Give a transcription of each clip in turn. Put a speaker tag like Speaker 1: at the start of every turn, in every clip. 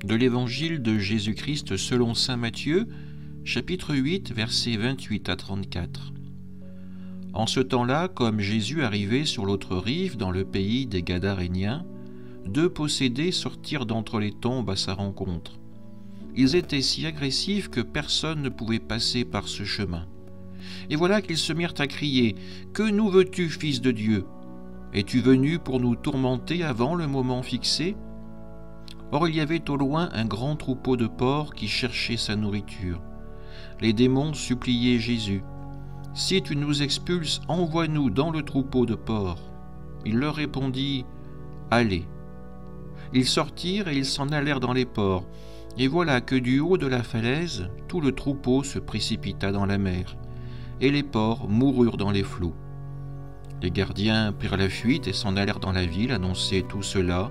Speaker 1: De l'Évangile de Jésus-Christ selon saint Matthieu, chapitre 8, versets 28 à 34. En ce temps-là, comme Jésus arrivait sur l'autre rive, dans le pays des Gadaréniens, deux possédés sortirent d'entre les tombes à sa rencontre. Ils étaient si agressifs que personne ne pouvait passer par ce chemin. Et voilà qu'ils se mirent à crier « Que nous veux-tu, Fils de Dieu ? Es-tu venu pour nous tourmenter avant le moment fixé ?» Or il y avait au loin un grand troupeau de porcs qui cherchait sa nourriture. Les démons suppliaient Jésus. « Si tu nous expulses, envoie-nous dans le troupeau de porcs. » Il leur répondit « Allez. » Ils sortirent et ils s'en allèrent dans les porcs. Et voilà que du haut de la falaise, tout le troupeau se précipita dans la mer, et les porcs moururent dans les flots. Les gardiens prirent la fuite et s'en allèrent dans la ville annoncer tout cela,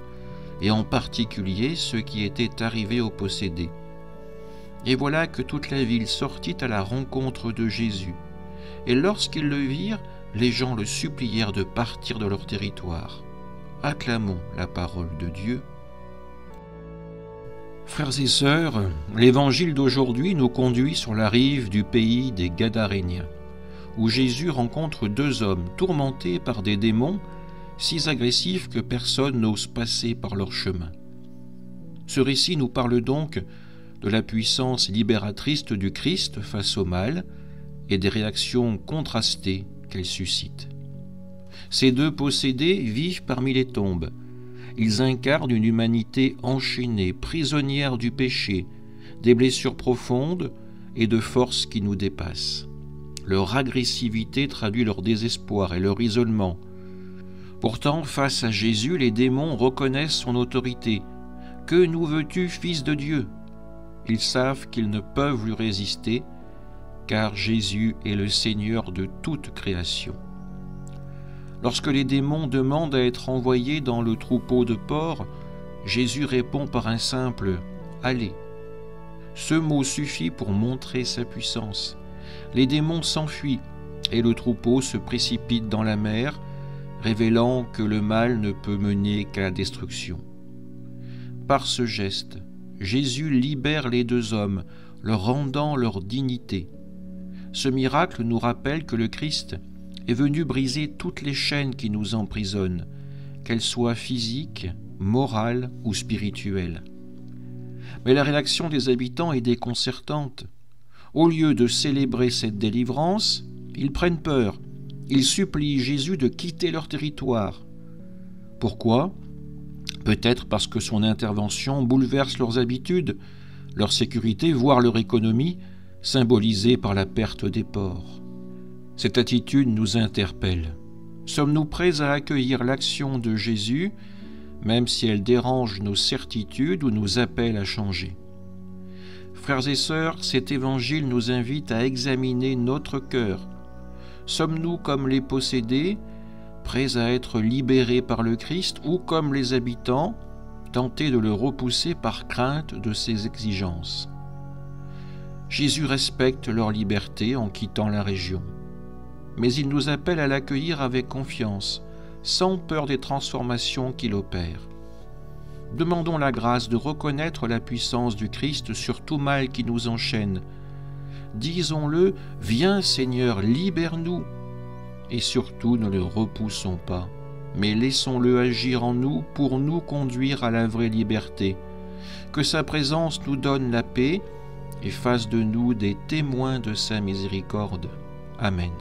Speaker 1: et en particulier ceux qui étaient arrivés au possédé. Et voilà que toute la ville sortit à la rencontre de Jésus. Et lorsqu'ils le virent, les gens le supplièrent de partir de leur territoire. Acclamons la parole de Dieu. Frères et sœurs, l'évangile d'aujourd'hui nous conduit sur la rive du pays des Gadaréniens, où Jésus rencontre deux hommes tourmentés par des démons si agressifs que personne n'ose passer par leur chemin. Ce récit nous parle donc de la puissance libératrice du Christ face au mal et des réactions contrastées qu'elle suscite. Ces deux possédés vivent parmi les tombes. Ils incarnent une humanité enchaînée, prisonnière du péché, des blessures profondes et de forces qui nous dépassent. Leur agressivité traduit leur désespoir et leur isolement. Pourtant, face à Jésus, les démons reconnaissent son autorité. « Que nous veux-tu, Fils de Dieu ?» Ils savent qu'ils ne peuvent lui résister, car Jésus est le Seigneur de toute création. Lorsque les démons demandent à être envoyés dans le troupeau de porcs, Jésus répond par un simple « Allez ». Ce mot suffit pour montrer sa puissance. Les démons s'enfuient et le troupeau se précipite dans la mer, révélant que le mal ne peut mener qu'à la destruction. Par ce geste, Jésus libère les deux hommes, leur rendant leur dignité. Ce miracle nous rappelle que le Christ est venu briser toutes les chaînes qui nous emprisonnent, qu'elles soient physiques, morales ou spirituelles. Mais la réaction des habitants est déconcertante. Au lieu de célébrer cette délivrance, ils prennent peur. Ils supplient Jésus de quitter leur territoire. Pourquoi ? Peut-être parce que son intervention bouleverse leurs habitudes, leur sécurité, voire leur économie, symbolisée par la perte des porcs. Cette attitude nous interpelle. Sommes-nous prêts à accueillir l'action de Jésus, même si elle dérange nos certitudes ou nous appelle à changer ? Frères et sœurs, cet évangile nous invite à examiner notre cœur. Sommes-nous comme les possédés, prêts à être libérés par le Christ, ou comme les habitants, tentés de le repousser par crainte de ses exigences ? Jésus respecte leur liberté en quittant la région. Mais il nous appelle à l'accueillir avec confiance, sans peur des transformations qu'il opère. Demandons la grâce de reconnaître la puissance du Christ sur tout mal qui nous enchaîne. Disons-le, « Viens Seigneur, libère-nous » et surtout ne le repoussons pas, mais laissons-le agir en nous pour nous conduire à la vraie liberté. Que sa présence nous donne la paix et fasse de nous des témoins de sa miséricorde. Amen.